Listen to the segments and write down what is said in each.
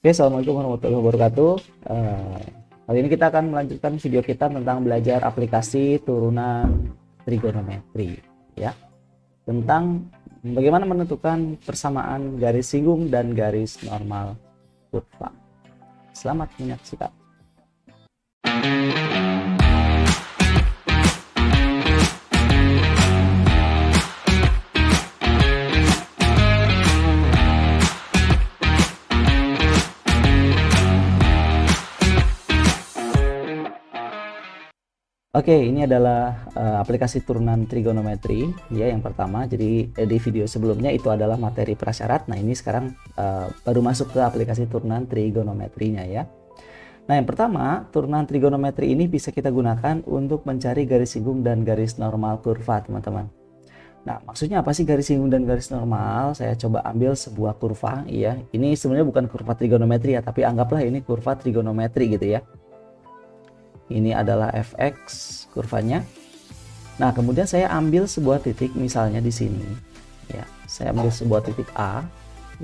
Oke, assalamualaikum warahmatullahi wabarakatuh. Kali ini kita akan melanjutkan video kita tentang belajar aplikasi turunan trigonometri, ya, tentang bagaimana menentukan persamaan garis singgung dan garis normal kurva. Selamat menyaksikan. Oke, ini adalah aplikasi turunan trigonometri ya yang pertama. Jadi di video sebelumnya itu adalah materi prasyarat. Nah, ini sekarang baru masuk ke aplikasi turunan trigonometrinya ya. Nah, yang pertama, turunan trigonometri ini bisa kita gunakan untuk mencari garis singgung dan garis normal kurva, teman-teman. Nah, maksudnya apa sih garis singgung dan garis normal? Saya coba ambil sebuah kurva ya. Ini sebenarnya bukan kurva trigonometri ya, tapi anggaplah ini kurva trigonometri gitu ya. Ini adalah fx kurvanya. Nah, kemudian saya ambil sebuah titik misalnya di sini ya. Saya ambil sebuah titik A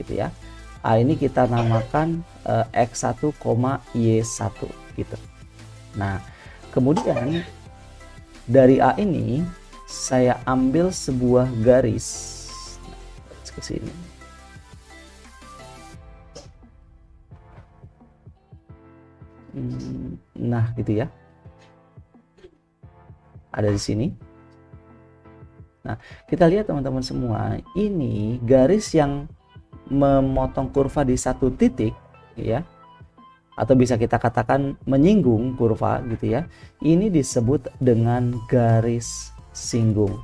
gitu ya. A ini kita namakan x1, y1 gitu. Nah, kemudian dari A ini saya ambil sebuah garis ke sini. Nah, gitu ya. Ada di sini. Nah, kita lihat teman-teman semua, ini garis yang memotong kurva di satu titik ya. Atau bisa kita katakan menyinggung kurva gitu ya. Ini disebut dengan garis singgung.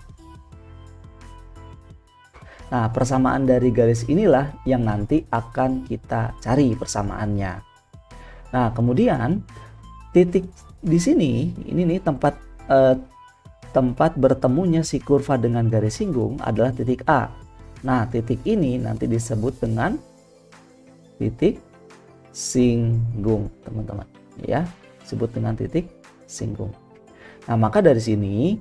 Nah, persamaan dari garis inilah yang nanti akan kita cari persamaannya. Nah, kemudian titik di sini, ini nih tempat bertemunya si kurva dengan garis singgung adalah titik A. Nah, titik ini nanti disebut dengan titik singgung, teman-teman. Ya, disebut dengan titik singgung. Nah, maka dari sini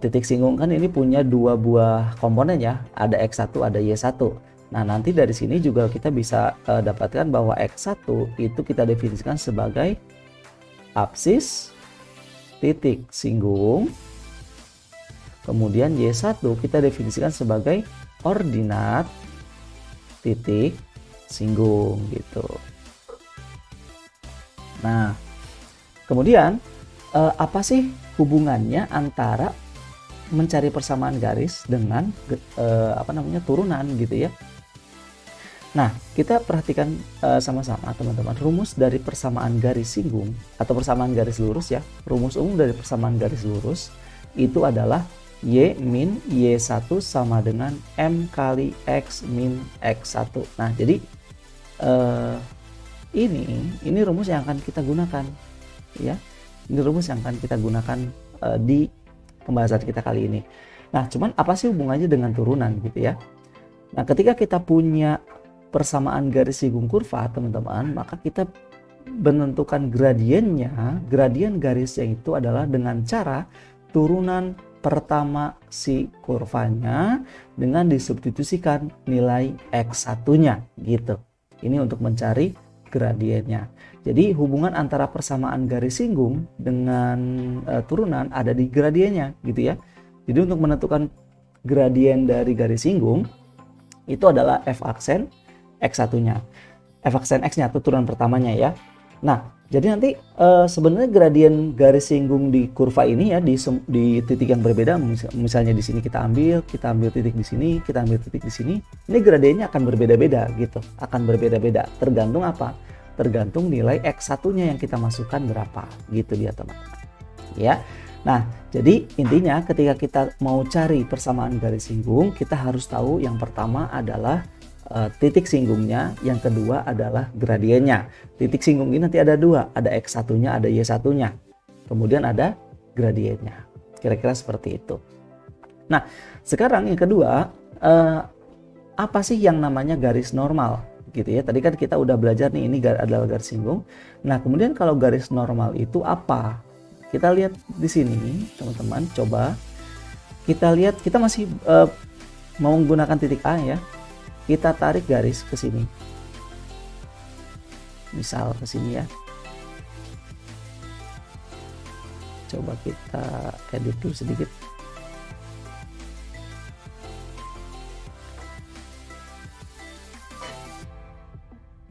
titik singgung kan ini punya dua buah komponen ya, ada X1, ada Y1. Nah, nanti dari sini juga kita bisa dapatkan bahwa X1 itu kita definisikan sebagai apsis titik singgung. Kemudian Y1 kita definisikan sebagai ordinat titik singgung gitu. Nah, kemudian apa sih hubungannya antara mencari persamaan garis dengan turunan gitu ya. Nah, kita perhatikan sama-sama teman-teman, rumus dari persamaan garis singgung atau persamaan garis lurus ya. Rumus umum dari persamaan garis lurus itu adalah Y min Y1 sama dengan M kali X min X1. Nah, jadi ini rumus yang akan kita gunakan ya. Ini rumus yang akan kita gunakan di pembahasan kita kali ini. Nah, cuman apa sih hubungannya dengan turunan gitu ya? Nah, ketika kita punya persamaan garis singgung kurva, teman-teman, maka kita menentukan gradiennya. Gradien garisnya itu adalah dengan cara turunan pertama si kurvanya dengan disubstitusikan nilai X1-nya gitu. Ini untuk mencari gradiennya. Jadi hubungan antara persamaan garis singgung dengan turunan ada di gradiennya gitu ya. Jadi untuk menentukan gradien dari garis singgung itu adalah f aksen X1-nya. F aksen X-nya atau turunan pertamanya ya. Nah, jadi nanti sebenarnya gradien garis singgung di kurva ini ya di titik yang berbeda, misalnya di sini kita ambil titik di sini, kita ambil titik di sini. Ini gradiennya akan berbeda-beda gitu. Akan berbeda-beda tergantung apa? Tergantung nilai X1-nya yang kita masukkan berapa gitu dia, teman-teman. Ya. Nah, jadi intinya ketika kita mau cari persamaan garis singgung, kita harus tahu yang pertama adalah titik singgungnya, yang kedua adalah gradiennya. Titik singgung ini nanti ada dua, ada X1-nya, ada Y1-nya. Kemudian ada gradiennya. Kira-kira seperti itu. Nah, sekarang yang kedua, apa sih yang namanya garis normal? Gitu ya. Tadi kan kita udah belajar nih, ini adalah garis singgung. Nah, kemudian kalau garis normal itu apa? Kita lihat di sini, teman-teman, coba kita lihat, kita masih mau menggunakan titik A ya. Kita tarik garis ke sini. misal ke sini ya. Coba kita edit dulu sedikit.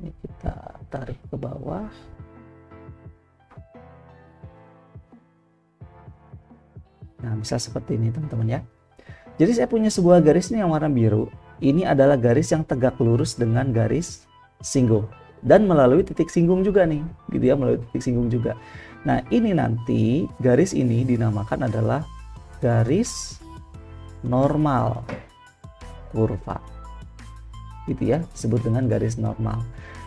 Ini kita tarik ke bawah. Nah, bisa seperti ini teman-teman ya. Jadi saya punya sebuah garis nih yang warna biru. Ini adalah garis yang tegak lurus dengan garis singgung. Dan melalui titik singgung juga nih, gitu ya, melalui titik singgung juga. Nah, ini nanti garis ini dinamakan adalah garis normal kurva. Gitu ya, disebut dengan garis normal.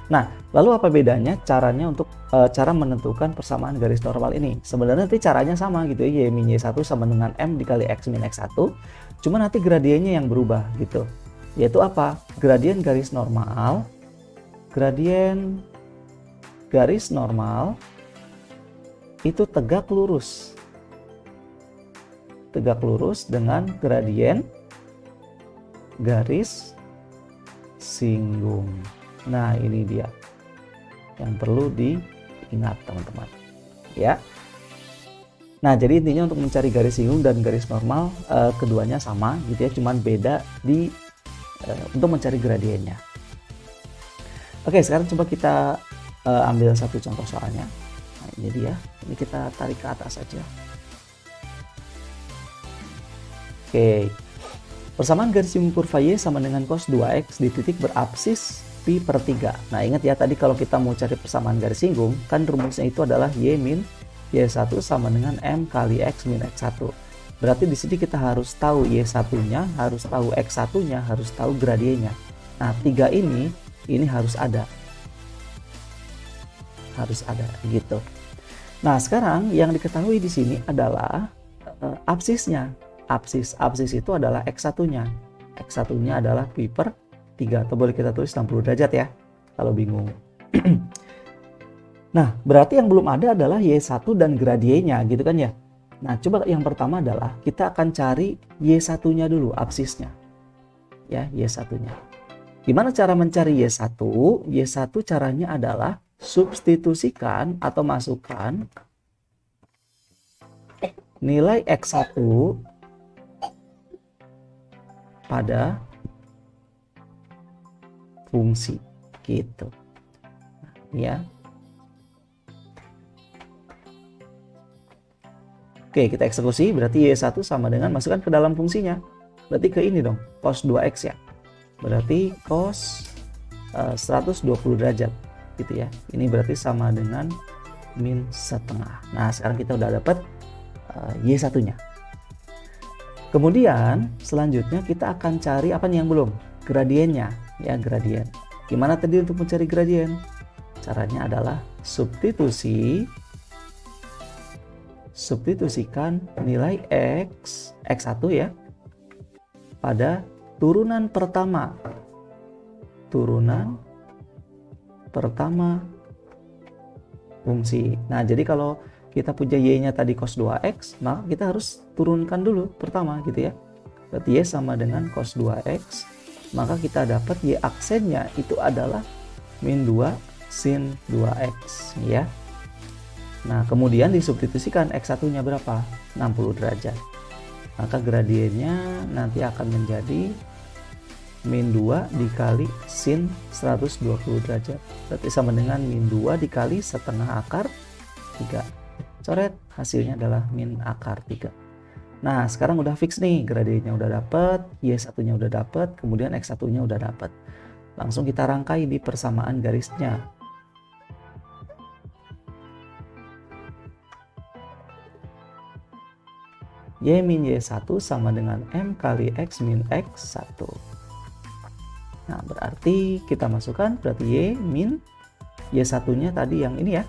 Nah, lalu apa bedanya caranya untuk cara menentukan persamaan garis normal ini? Sebenarnya nanti caranya sama gitu ya, Y min Y1 sama dengan M dikali X min X1. Cuma nanti gradiennya yang berubah gitu. Yaitu apa? Gradien garis normal. Gradien garis normal itu tegak lurus. Tegak lurus dengan gradien garis singgung. Nah, ini dia yang perlu diingat teman-teman ya. Nah, jadi intinya untuk mencari garis singgung dan garis normal keduanya sama gitu ya, cuman beda di untuk mencari gradiennya. Oke, sekarang coba kita ambil satu contoh soalnya. Nah, ini dia. Ini kita tarik ke atas saja. Oke. Persamaan garis singgung kurva Y sama dengan cos 2x di titik berapsis pi per 3. Nah, ingat ya, tadi kalau kita mau cari persamaan garis singgung, kan rumusnya itu adalah Y min Y1 sama dengan M kali X min X1. Berarti di sini kita harus tahu Y1-nya, harus tahu X1-nya, harus tahu gradiennya. Nah, 3 ini harus ada. Harus ada gitu. Nah, sekarang yang diketahui di sini adalah apsisnya. Apsis itu adalah X1-nya. X1-nya adalah pi per 3. Atau boleh kita tulis 60 derajat ya, kalau bingung. Nah, berarti yang belum ada adalah Y1 dan gradiennya gitu kan ya. Nah, coba yang pertama adalah kita akan cari Y1-nya dulu, apsisnya. Ya, Y1-nya. Gimana cara mencari Y1? Y1 caranya adalah substitusikan atau masukkan nilai X1 pada fungsi gitu. Nah, ya. Oke, kita eksekusi, berarti Y1 sama dengan masukkan ke dalam fungsinya. Berarti ke ini dong, cos 2x ya. Berarti cos 120 derajat gitu ya. Ini berarti sama dengan min setengah. Nah, sekarang kita udah dapat Y1-nya. Kemudian selanjutnya kita akan cari apa nih yang belum? Gradiennya ya, gradien. Gimana tadi untuk mencari gradien? Caranya adalah substitusikan nilai X1 ya pada turunan pertama. Turunan pertama fungsi. Nah, jadi kalau kita punya Y-nya tadi cos 2x, maka kita harus turunkan dulu pertama gitu ya. Berarti Y sama dengan cos 2x, maka kita dapat Y aksennya itu adalah min 2 sin 2x ya. Nah, kemudian disubstitusikan X1-nya berapa? 60 derajat. Maka gradiennya nanti akan menjadi min 2 dikali sin 120 derajat. Berarti sama dengan min 2 dikali setengah akar 3. Coret, hasilnya adalah min akar 3. Nah, sekarang udah fix nih, gradiennya udah dapet, Y1-nya udah dapet, kemudian X1-nya udah dapet. Langsung kita rangkai di persamaan garisnya. Y min Y1 sama dengan M kali X min X1. Nah, berarti kita masukkan, berarti Y min Y1-nya tadi yang ini ya,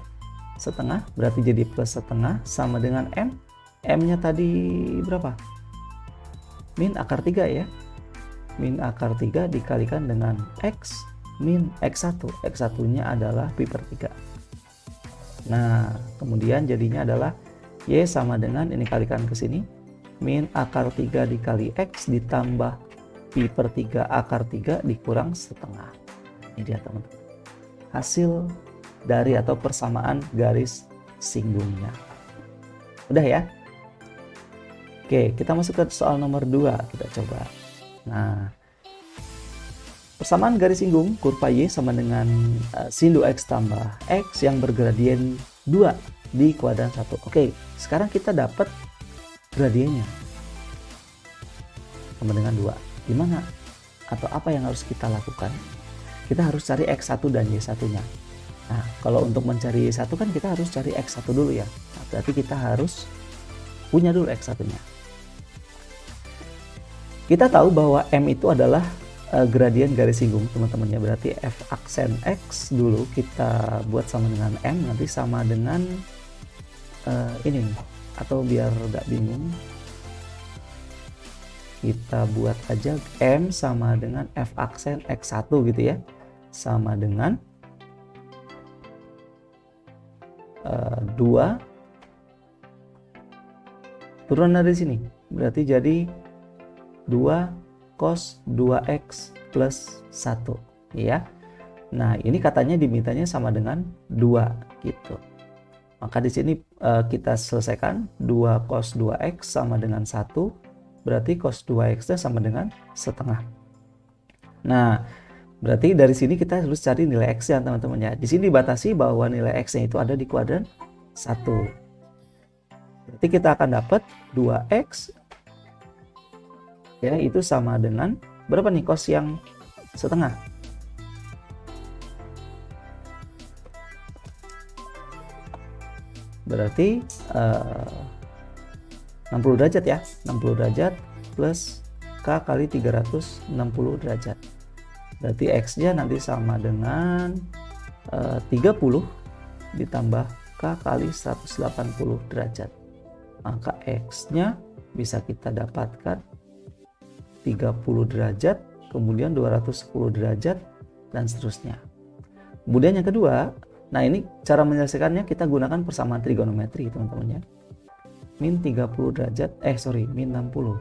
setengah, berarti jadi plus setengah sama dengan M. M-nya tadi berapa? Min akar 3 ya. Min akar 3 dikalikan dengan X min X1. X1-nya adalah pi per 3. Nah, kemudian jadinya adalah Y sama dengan, ini kalikan ke sini, min akar 3 dikali X ditambah pi per 3 akar 3 dikurang setengah. Ini dia teman-teman, hasil dari atau persamaan garis singgungnya. Udah ya? Oke, kita masuk ke soal nomor 2, kita coba. Nah, persamaan garis singgung kurva Y sama dengan sin 2x tambah X yang bergradien 2 di kuadran 1. Oke, sekarang kita dapat gradiennya sama dengan 2. Gimana? Atau apa yang harus kita lakukan? Kita harus cari X1 dan Y1-nya. Nah, kalau untuk mencari Y1 kan kita harus cari X1 dulu ya. Nah, berarti kita harus punya dulu X1-nya. Kita tahu bahwa M itu adalah gradien garis singgung, teman-teman ya. Berarti F aksen X dulu kita buat sama dengan M, nanti sama dengan ini nih. Atau biar nggak bingung, kita buat aja M sama dengan F aksen X1 gitu ya, sama dengan 2 turunan dari sini, berarti jadi 2 cos 2x plus 1 ya. Nah, ini katanya dimintanya sama dengan 2 gitu. Maka di sini kita selesaikan 2 cos 2x sama dengan 1, berarti cos 2x sama dengan setengah. Nah, berarti dari sini kita harus cari nilai x ya teman-teman ya. Di sini dibatasi bahwa nilai x-nya itu ada di kuadran 1. Berarti kita akan dapat 2x ya, itu sama dengan berapa nih cos yang setengah? Berarti 60 derajat ya, 60 derajat plus K kali 360 derajat. Berarti X-nya nanti sama dengan 30 ditambah K kali 180 derajat. Maka X-nya bisa kita dapatkan 30 derajat, kemudian 210 derajat, dan seterusnya. Kemudian yang kedua, nah ini cara menyelesaikannya kita gunakan persamaan trigonometri teman-teman ya. Min 30 derajat, min 60.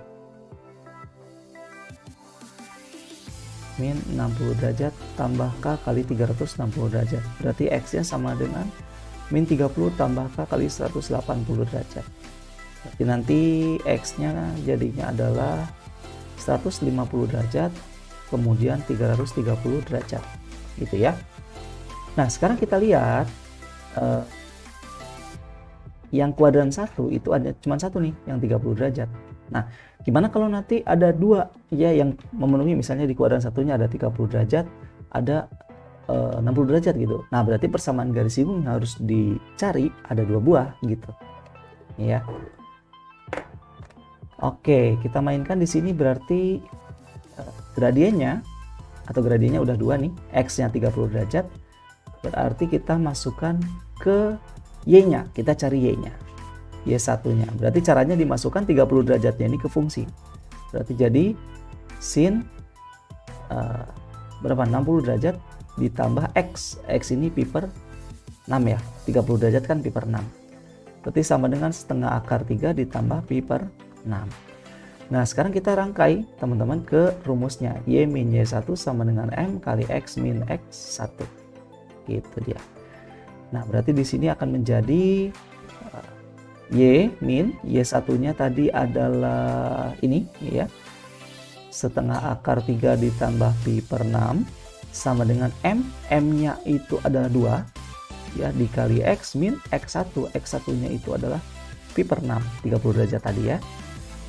Min 60 derajat tambah K kali 360 derajat. Berarti X-nya sama dengan min 30 tambah K kali 180 derajat. Berarti nanti X-nya jadinya adalah 150 derajat, kemudian 330 derajat. Gitu ya. Nah, sekarang kita lihat yang kuadran 1 itu ada cuma satu nih, yang 30 derajat. Nah, gimana kalau nanti ada 2 ya yang memenuhi, misalnya di kuadran satunya ada 30 derajat, ada 60 derajat gitu. Nah, berarti persamaan garis singgung yang harus dicari ada 2 buah gitu. Ya. Oke, kita mainkan di sini berarti gradiennya udah 2 nih, X-nya 30 derajat. Berarti kita masukkan ke Y-nya, kita cari Y-nya. Y1-nya. Berarti caranya dimasukkan 30 derajatnya ini ke fungsi. Berarti jadi sin berapa? 60 derajat ditambah X. X ini pi per 6 ya. 30 derajat kan pi per 6. Berarti sama dengan setengah akar 3 ditambah pi per 6. Nah, sekarang kita rangkai teman-teman ke rumusnya. Y min Y1 sama dengan M kali X min X1. Gitu dia. Nah, berarti di sini akan menjadi Y min Y1-nya tadi adalah ini ya. Setengah akar 3 ditambah pi per 6 sama dengan M. M-nya itu adalah 2 ya, dikali X min X1. X1-nya itu adalah pi per 6, 30 derajat tadi ya.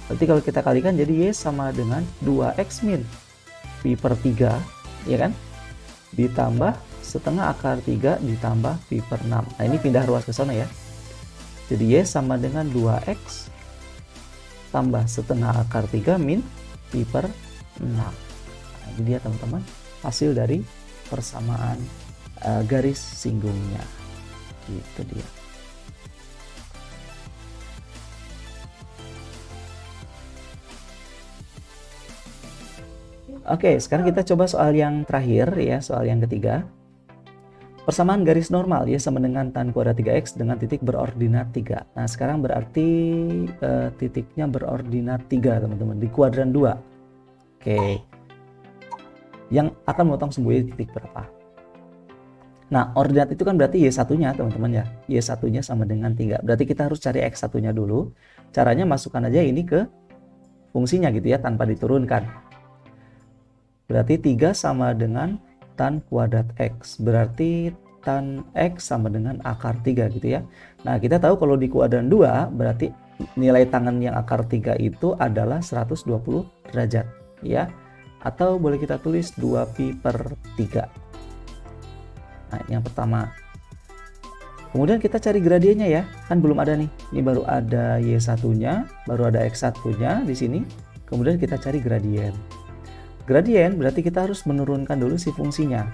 Berarti kalau kita kalikan jadi Y sama dengan 2X min pi per 3 ya kan, ditambah setengah akar 3 ditambah pi per 6. Nah, ini pindah ruas ke sana ya. Jadi Y sama dengan 2X tambah setengah akar 3 min pi per 6. Nah, ini dia teman-teman hasil dari persamaan garis singgungnya. Gitu dia. Oke, sekarang kita coba soal yang terakhir ya, soal yang ketiga. Persamaan garis normal ya sama dengan tan kuadrat 3x dengan titik berordinat 3. Nah, sekarang berarti titiknya berordinat 3 teman-teman di kuadran 2. Oke. Yang akan memotong sumbu y titik berapa? Nah, ordinat itu kan berarti Y1-nya teman-teman ya. Y1-nya sama dengan 3. Berarti kita harus cari X1-nya dulu. Caranya masukkan aja ini ke fungsinya gitu ya, tanpa diturunkan. Berarti 3 sama dengan tan kuadrat X. Berarti tan X sama dengan akar 3 gitu ya. Nah, kita tahu kalau di kuadran 2 berarti nilai tangan yang akar 3 itu adalah 120 derajat ya. Atau boleh kita tulis 2pi/3. Nah, ini yang pertama. Kemudian kita cari gradiennya ya. Kan belum ada nih. Ini baru ada Y1-nya, baru ada X1-nya di sini. Kemudian kita cari gradien. Gradien berarti kita harus menurunkan dulu si fungsinya.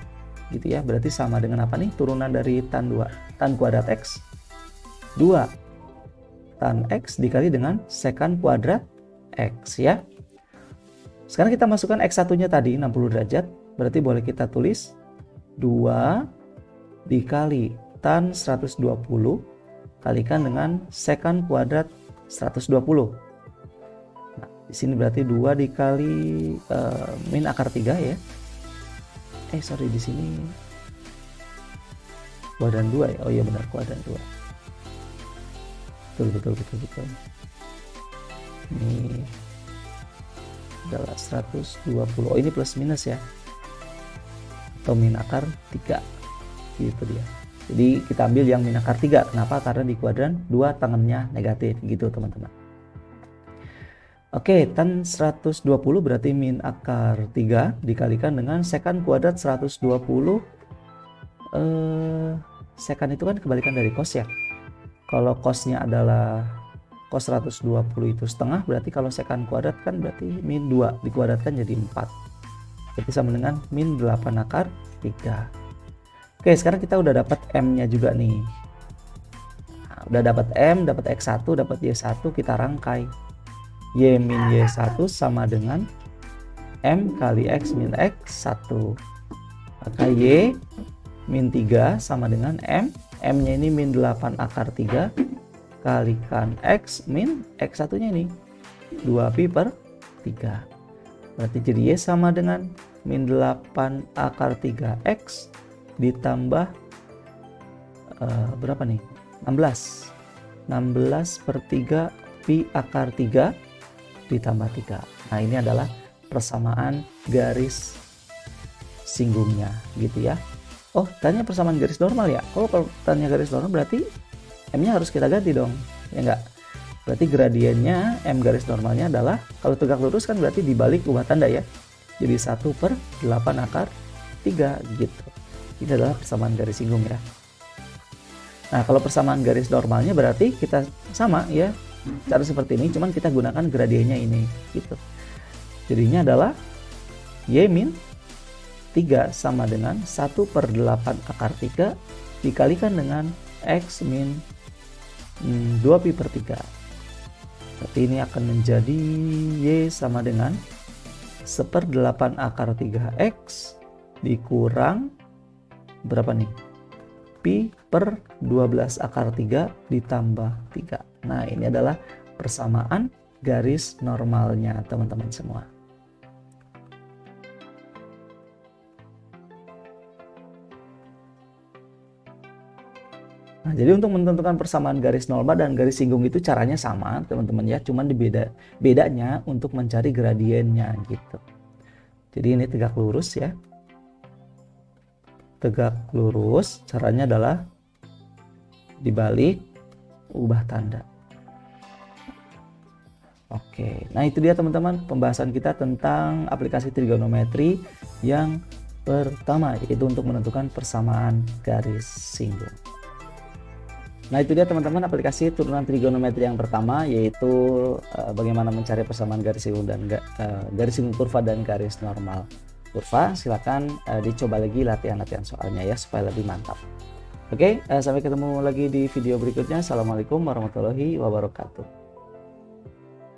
Gitu ya. Berarti sama dengan apa nih? Turunan dari tan kuadrat X. 2 tan X dikali dengan sekant kuadrat X ya. Sekarang kita masukkan X1-nya tadi 60 derajat. Berarti boleh kita tulis 2 dikali tan 120 kalikan dengan sekant kuadrat 120. Nah, di sini berarti 2 dikali min akar 3 ya. Sorry, di sini kuadran 2 ya. Oh iya benar, kuadran 2. Betul. Ini adalah 120. Oh, ini plus minus ya. Atau min akar 3. Gitu dia. Jadi kita ambil yang min akar 3. Kenapa? Karena di kuadran 2 tangannya negatif gitu teman-teman. Oke, tan 120 berarti min akar 3 dikalikan dengan sekant kuadrat 120. Sekant itu kan kebalikan dari cos ya. Kalau cosnya adalah cos 120 itu setengah, berarti kalau sekant kuadrat kan berarti min 2 dikuadratkan jadi 4. Berarti sama dengan min 8 akar 3. Oke, sekarang kita udah dapat M-nya juga nih. Nah, udah dapat M, dapat X1, dapat Y1, kita rangkai. Y min Y1 sama dengan M kali X min X1. Maka Y min 3 sama dengan M. M-nya ini min 8 akar 3 kalikan X min X1-nya ini 2pi/3. Berarti jadi Y sama dengan min 8 akar 3X ditambah berapa nih? 16. 16/3 pi akar 3 ditambah 3. Nah, ini adalah persamaan garis singgungnya gitu ya. Oh, tanya persamaan garis normal ya. Kalau tanya garis normal berarti M-nya harus kita ganti dong. Ya enggak? Berarti gradiennya M garis normalnya adalah, kalau tegak lurus kan berarti dibalik ubah tanda ya. Jadi 1/8 akar 3 gitu. Ini adalah persamaan garis singgung ya. Nah, kalau persamaan garis normalnya berarti kita sama ya. Cara seperti ini, cuman kita gunakan gradiennya ini gitu. Jadinya adalah Y min 3 sama dengan 1/8 akar 3 dikalikan dengan X min 2pi/3. Berarti ini akan menjadi Y sama dengan 1/8 akar 3X dikurang berapa nih? Pi/12 akar 3 ditambah 3. Nah, ini adalah persamaan garis normalnya teman-teman semua. Nah, jadi untuk menentukan persamaan garis normal dan garis singgung itu caranya sama teman-teman ya, cuman bedanya untuk mencari gradiennya gitu. Jadi ini tegak lurus ya. Tegak lurus caranya adalah dibalik ubah tanda. Oke, nah itu dia teman-teman pembahasan kita tentang aplikasi trigonometri yang pertama, yaitu untuk menentukan persamaan garis singgung. Nah itu dia teman-teman aplikasi turunan trigonometri yang pertama, yaitu bagaimana mencari persamaan garis singgung dan garis singgung kurva dan garis normal kurva. Silakan dicoba lagi latihan-latihan soalnya ya supaya lebih mantap. Oke, sampai ketemu lagi di video berikutnya. Assalamualaikum warahmatullahi wabarakatuh.